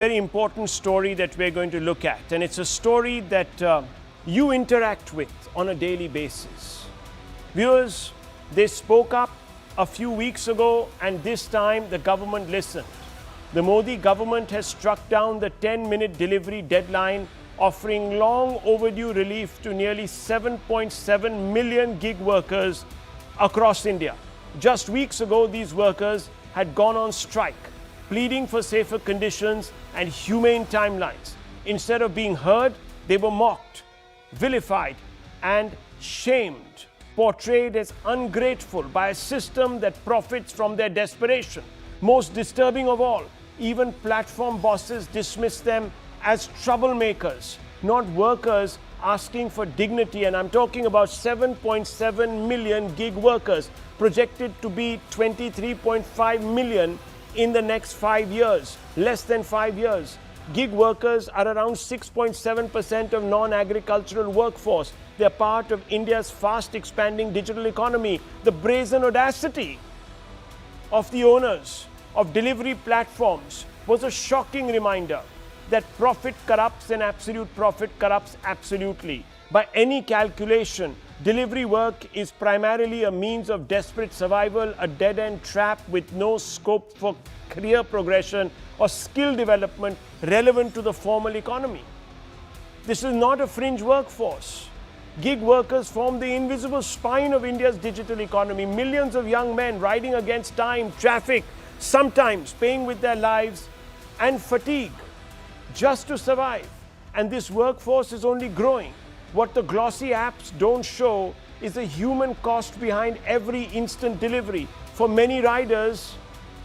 very important story that we're going to look at, and it's a story that you interact with on a daily basis. Viewers, they spoke up a few weeks ago, and this time the government listened. The Modi government has struck down the 10-minute delivery deadline, offering long overdue relief to nearly 7.7 million gig workers across India. Just weeks ago, these workers had gone on strike, pleading for safer conditions and humane timelines. Instead of being heard, they were mocked, vilified, and shamed, portrayed as ungrateful by a system that profits from their desperation. Most disturbing of all, even platform bosses dismiss them as troublemakers, not workers asking for dignity. And I'm talking about 7.7 million gig workers, projected to be 23.5 million in the next 5 years, less than 5 years. Gig workers are around 6.7% of non-agricultural workforce. They're part of India's fast expanding digital economy. The brazen audacity of the owners of delivery platforms was a shocking reminder that profit corrupts and absolute profit corrupts absolutely. By any calculation, delivery work is primarily a means of desperate survival, a dead-end trap with no scope for career progression or skill development relevant to the formal economy. This is not a fringe workforce. Gig workers form the invisible spine of India's digital economy. Millions of young men riding against time, traffic, sometimes paying with their lives and fatigue just to survive. And this workforce is only growing. What the glossy apps don't show is the human cost behind every instant delivery. For many riders,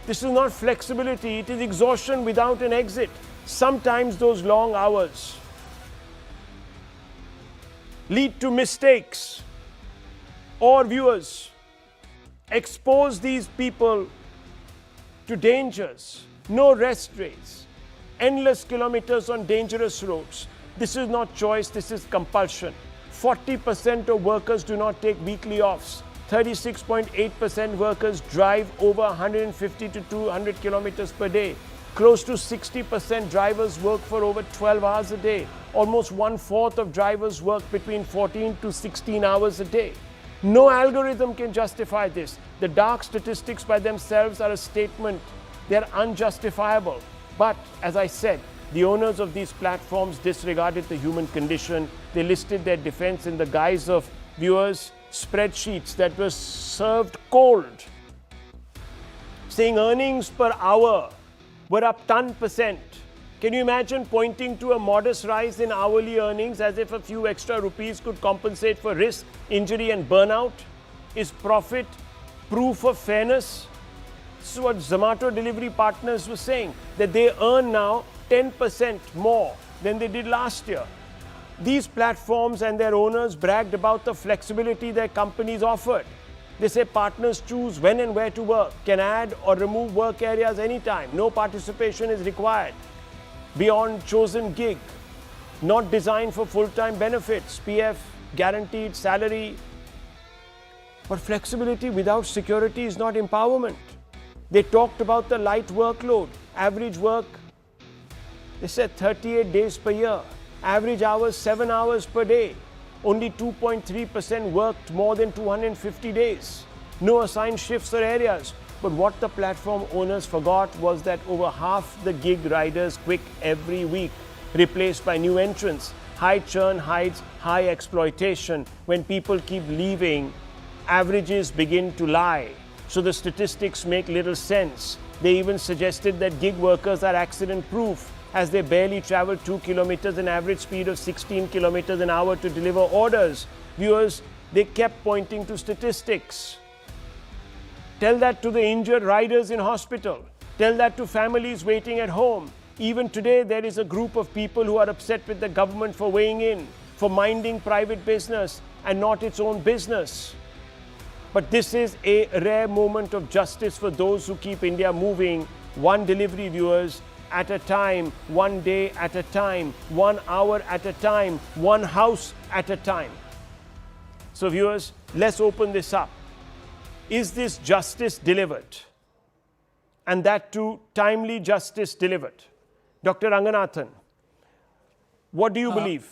this is not flexibility, it is exhaustion without an exit. Sometimes those long hours lead to mistakes. Or viewers, expose these people to dangers, no rest days, endless kilometers on dangerous roads. This is not choice, this is compulsion. 40% of workers do not take weekly offs. 36.8% workers drive over 150 to 200 kilometers per day. Close to 60% drivers work for over 12 hours a day. Almost 1/4 of drivers work between 14 to 16 hours a day. No algorithm can justify this. The dark statistics by themselves are a statement. They are unjustifiable. But as I said, the owners of these platforms disregarded the human condition. They listed their defense in the guise of, viewers, spreadsheets that were served cold, saying earnings per hour were up 10%. Can you imagine pointing to a modest rise in hourly earnings as if a few extra rupees could compensate for risk, injury, and burnout? Is profit proof of fairness? This is what Zomato delivery partners were saying, that they earn now 10% more than they did last year. These platforms and their owners bragged about the flexibility their companies offered. They say partners choose when and where to work, can add or remove work areas anytime. No participation is required beyond chosen gig, not designed for full-time benefits, PF, guaranteed salary. But flexibility without security is not empowerment. They talked about the light workload, average work. They said 38 days per year, average hours 7 hours per day. Only 2.3% worked more than 250 days. No assigned shifts or areas. But what the platform owners forgot was that over half the gig riders quit every week, replaced by new entrants. High churn hides high exploitation. When people keep leaving, averages begin to lie. So the statistics make little sense. They even suggested that gig workers are accident-proof, as they barely travel 2 kilometers, an average speed of 16 kilometers an hour to deliver orders. Viewers, they kept pointing to statistics. Tell that to the injured riders in hospital. Tell that to families waiting at home. Even today, there is a group of people who are upset with the government for weighing in, for minding private business and not its own business. But this is a rare moment of justice for those who keep India moving, one delivery, viewers, at a time, one day at a time, 1 hour at a time, one house at a time. So viewers, let's open this up. Is this justice delivered? And that too, timely justice delivered. Dr. Ranganathan, what do you believe?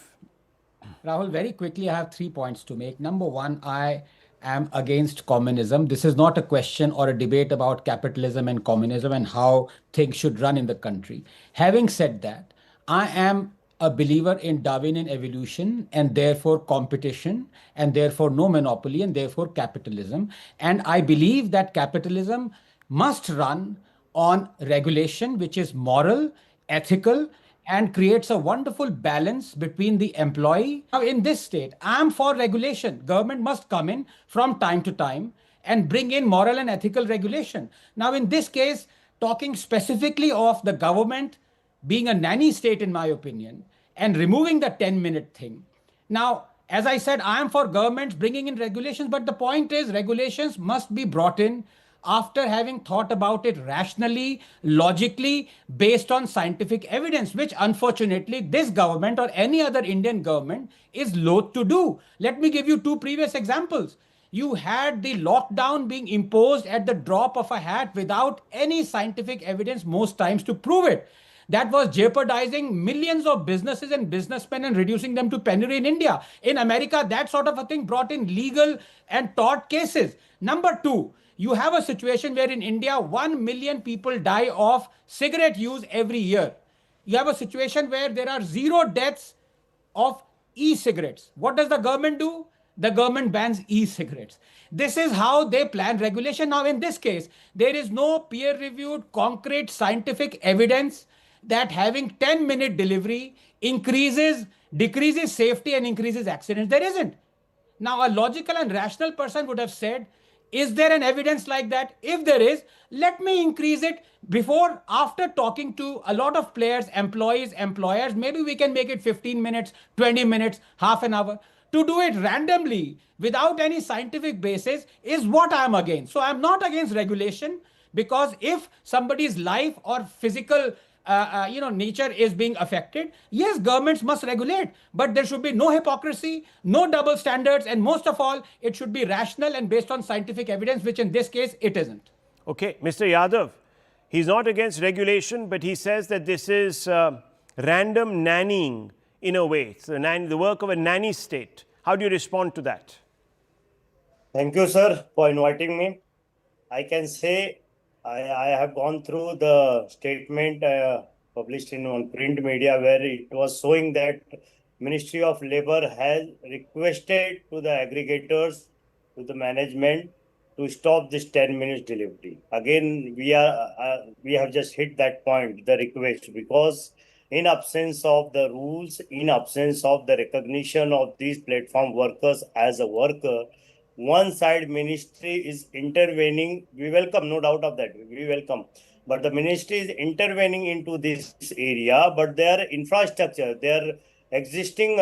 Rahul, very quickly, I have 3 points to make. Number one, I am against communism. This is not a question or a debate about capitalism and communism and how things should run in the country. Having said that, I am a believer in Darwinian evolution and therefore competition and therefore no monopoly and therefore capitalism. And I believe that capitalism must run on regulation, which is moral, ethical, and creates a wonderful balance between the employee. Now, in this state, I'm for regulation. Government must come in from time to time and bring in moral and ethical regulation. Now, in this case, talking specifically of the government being a nanny state, in my opinion, and removing the 10-minute thing. Now, as I said, I am for governments bringing in regulations, but the point is regulations must be brought in after having thought about it rationally, logically, based on scientific evidence, which unfortunately this government or any other Indian government is loath to do. Let me give you two previous examples. You had the lockdown being imposed at the drop of a hat without any scientific evidence, most times, to prove it. That was jeopardizing millions of businesses and businessmen and reducing them to penury in India. In America, that sort of a thing brought in legal and tort cases. Number two, you have a situation where in India, 1 million people die of cigarette use every year. You have a situation where there are zero deaths of e-cigarettes. What does the government do? The government bans e-cigarettes. This is how they plan regulation. Now, in this case, there is no peer-reviewed, concrete scientific evidence that having 10-minute delivery decreases safety and increases accidents. There isn't. Now, a logical and rational person would have said, is there an evidence like that? If there is, let me increase it after talking to a lot of players, employees, employers. Maybe we can make it 15 minutes, 20 minutes, half an hour. To do it randomly without any scientific basis is what I'm against. So I'm not against regulation, because if somebody's life or physical nature is being affected, yes, governments must regulate, but there should be no hypocrisy, no double standards, and most of all, it should be rational and based on scientific evidence, which in this case, it isn't. Okay, Mr. Yadav, he's not against regulation, but he says that this is random nannying in a way. It's the work of a nanny state. How do you respond to that? Thank you, sir, for inviting me. I can say I have gone through the statement published on print media, where it was showing that Ministry of Labor has requested to the aggregators, to the management, to stop this 10 minutes delivery. Again, we have just hit that point, the request, because in absence of the rules, in absence of the recognition of these platform workers as a worker, one side ministry is intervening. We welcome, no doubt of that. We welcome. But the ministry is intervening into this area, but their infrastructure, their existing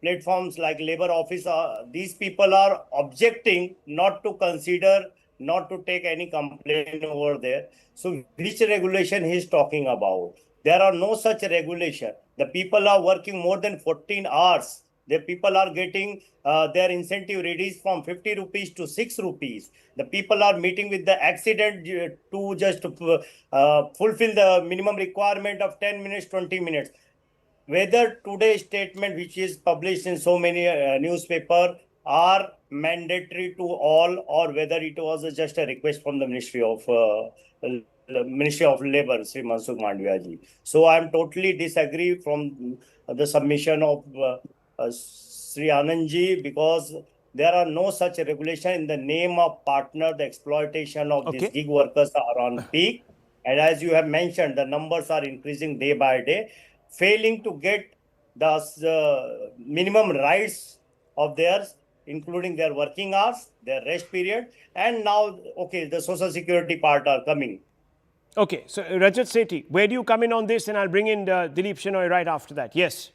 platforms like labor office, these people are objecting not to consider, not to take any complaint over there. So which regulation he is talking about? There are no such regulation. The people are working more than 14 hours. The people are getting their incentive reduced from 50 rupees to 6 rupees. The people are meeting with the accident to just fulfill the minimum requirement of 10 minutes, 20 minutes. Whether today's statement, which is published in so many newspapers, are mandatory to all, or whether it was just a request from the Ministry of Labor, Sri Mansukh Mandviya ji. So I am totally disagree from the submission of Sri Anandji, because there are no such regulation. In the name of partner, the exploitation of these gig workers are on peak. And as you have mentioned, the numbers are increasing day by day, failing to get the minimum rights of theirs, including their working hours, their rest period, and now, the social security part are coming. Okay, so Rajat Sethi, where do you come in on this? And I'll bring in Dilip Shenoy right after that. Yes.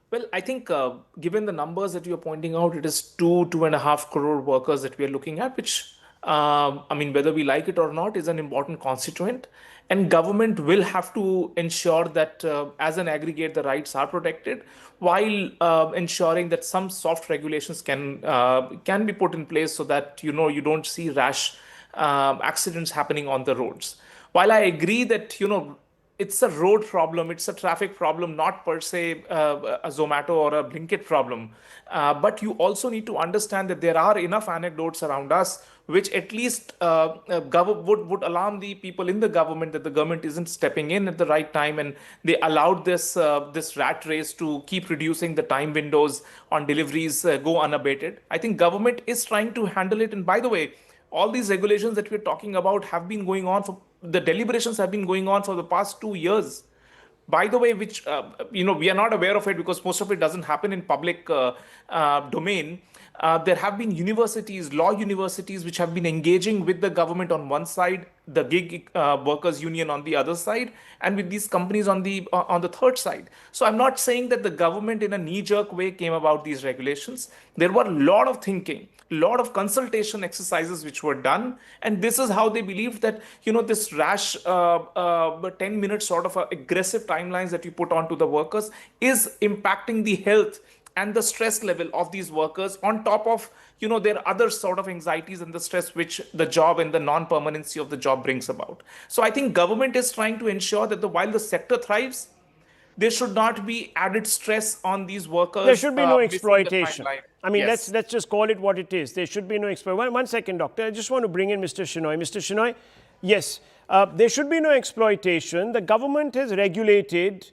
Well, I think given the numbers that you're pointing out, it is 2.5 crore workers that we are looking at, which, whether we like it or not, is an important constituent. And government will have to ensure that as an aggregate, the rights are protected, while ensuring that some soft regulations can be put in place so that, you don't see rash accidents happening on the roads. While I agree that, it's a road problem, it's a traffic problem, not per se a Zomato or a Blinkit problem. But you also need to understand that there are enough anecdotes around us which at least would alarm the people in the government that the government isn't stepping in at the right time, and they allowed this rat race to keep reducing the time windows on deliveries go unabated. I think government is trying to handle it. And by the way, all these regulations that we're talking about have been going on for the deliberations have been going on for the past 2 years, by the way, which we are not aware of it because most of it doesn't happen in public domain. There have been universities, law universities, which have been engaging with the government on one side, the gig workers union on the other side, and with these companies on the third side. So I'm not saying that the government in a knee-jerk way came about these regulations. There were a lot of thinking, lot of consultation exercises which were done, and this is how they believed that this rash 10 minutes sort of aggressive timelines that you put onto the workers is impacting the health and the stress level of these workers, on top of their other sort of anxieties and the stress which the job and the non-permanency of the job brings about. So I think government is trying to ensure that while the sector thrives, there should not be added stress on these workers. There should be no missing the exploitation. timeline. I mean, Yes. let's just call it what it is. There should be no exploitation. One second, doctor. I just want to bring in Mr. Shenoy. Mr. Shenoy, yes, there should be no exploitation. The government has regulated.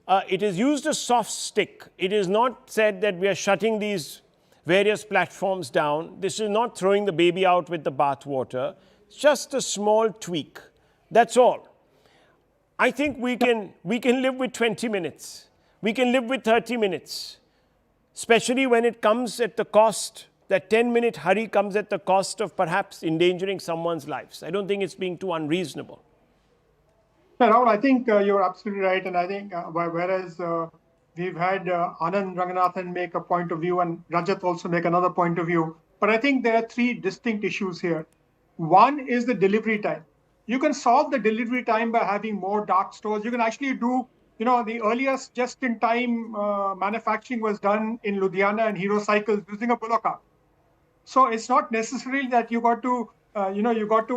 It has used a soft stick. It is not said that we are shutting these various platforms down. This is not throwing the baby out with the bathwater. It's just a small tweak. That's all. I think we can live with 20 minutes. We can live with 30 minutes, especially when it comes at the cost, that 10-minute hurry comes at the cost of perhaps endangering someone's lives. I don't think it's being too unreasonable. No, Rahul, I think you're absolutely right. And I think whereas we've had Anand Ranganathan make a point of view and Rajat also make another point of view, but I think there are three distinct issues here. One is the delivery time. You can solve the delivery time by having more dark stores. You can actually do, the earliest just-in-time manufacturing was done in Ludhiana and Hero Cycles using a bullock cart. So it's not necessarily that you got to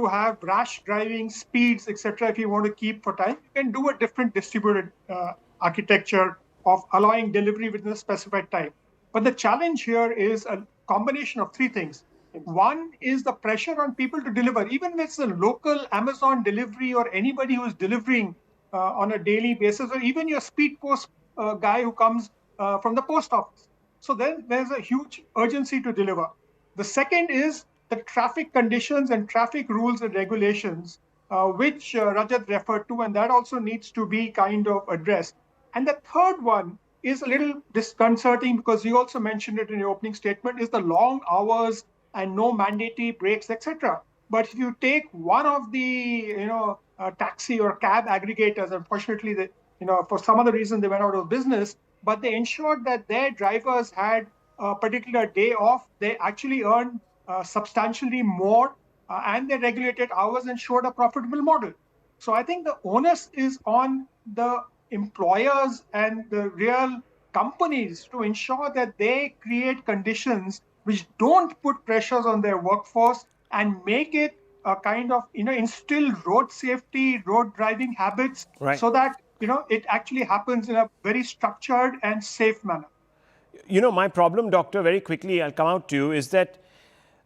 have rash driving, speeds, etc. If you want to keep for time, you can do a different distributed architecture of allowing delivery within a specified time. But the challenge here is a combination of three things. One is the pressure on people to deliver, even if it's a local Amazon delivery or anybody who is delivering on a daily basis, or even your speed post guy who comes from the post office. So then there's a huge urgency to deliver. The second is the traffic conditions and traffic rules and regulations, which Rajat referred to, and that also needs to be kind of addressed. And the third one is a little disconcerting because you also mentioned it in your opening statement, is the long hours and no mandatory breaks, etc. But if you take one of the, taxi or cab aggregators, unfortunately, for some other reason they went out of business, but they ensured that their drivers had a particular day off. They actually earned substantially more and they regulated hours and showed a profitable model. So I think the onus is on the employers and the real companies to ensure that they create conditions which don't put pressures on their workforce and make it a kind of, instill road safety, road driving habits, right, so that, it actually happens in a very structured and safe manner. My problem, doctor, very quickly, I'll come out to you, is that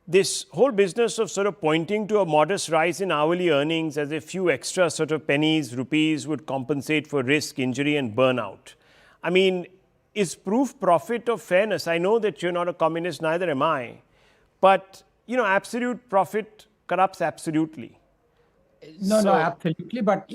this whole business of sort of pointing to a modest rise in hourly earnings as a few extra sort of pennies, rupees would compensate for risk, injury and burnout. I mean, is proof profit of fairness? I know that you're not a communist, neither am I. But, absolute profit corrupts absolutely. No, absolutely. But,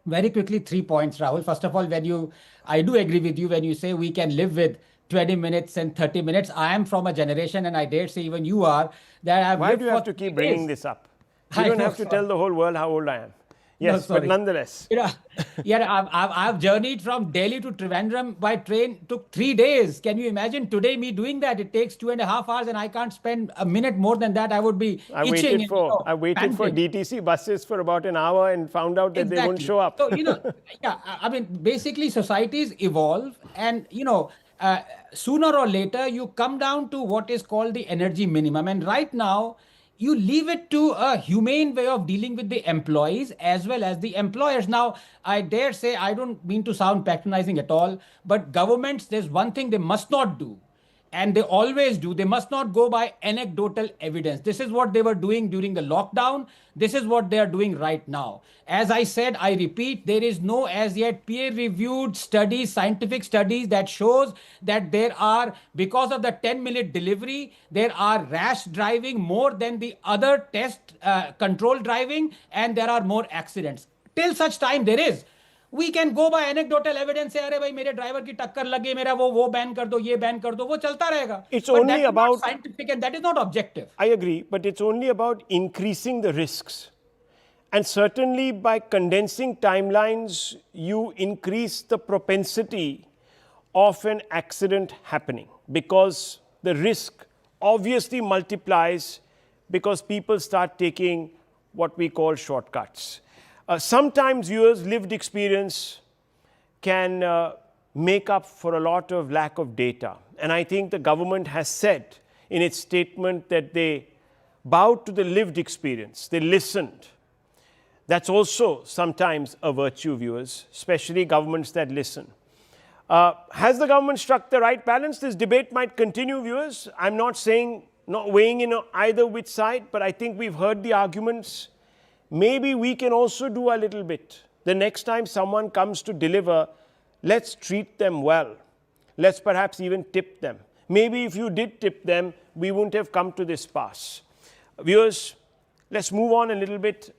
very quickly, 3 points, Rahul. First of all, I do agree with you when you say we can live with 20 minutes and 30 minutes. I am from a generation, and I dare say even you are, that I've Why lived do you for have to 3 keep bringing days. this up? You don't have to tell the whole world how old I am. Yes, but nonetheless. I've journeyed from Delhi to Trivandrum by train, took 3 days. Can you imagine today me doing that? It takes 2.5 hours and I can't spend a minute more than that. I would be itching. I waited for DTC buses for about an hour and found out that they won't show up. So, I mean, basically societies evolve and, sooner or later you come down to what is called the energy minimum. And right now, you leave it to a humane way of dealing with the employees as well as the employers. Now, I dare say, I don't mean to sound patronizing at all, but governments, there's one thing they must not do, and they always do. They must not go by anecdotal evidence. This is what they were doing during the lockdown. This is what they are doing right now. As I said, I repeat, there is no as yet peer reviewed studies, scientific studies that shows that there are, because of the 10-minute delivery, there are rash driving more than the other test control driving, and there are more accidents. Till such time there is, we can go by anecdotal evidence, say, अरे भाई मेरे driver की टक्कर लगे, मेरा वो ban कर दो, ये बैन कर दो, वो चलता रहेगा. It's But only that is about- not scientific and that is not objective. I agree, but it's only about increasing the risks. And certainly by condensing timelines, you increase the propensity of an accident happening, because the risk obviously multiplies because people start taking what we call shortcuts. Sometimes viewers' lived experience can make up for a lot of lack of data. And I think the government has said in its statement that they bowed to the lived experience, they listened. That's also sometimes a virtue, viewers, especially governments that listen. Has the government struck the right balance? This debate might continue, viewers. I'm not saying, not weighing in on either which side, but I think we've heard the arguments. Maybe we can also do a little bit. The next time someone comes to deliver, let's treat them well. Let's perhaps even tip them. Maybe if you did tip them, we wouldn't have come to this pass. Viewers, let's move on a little bit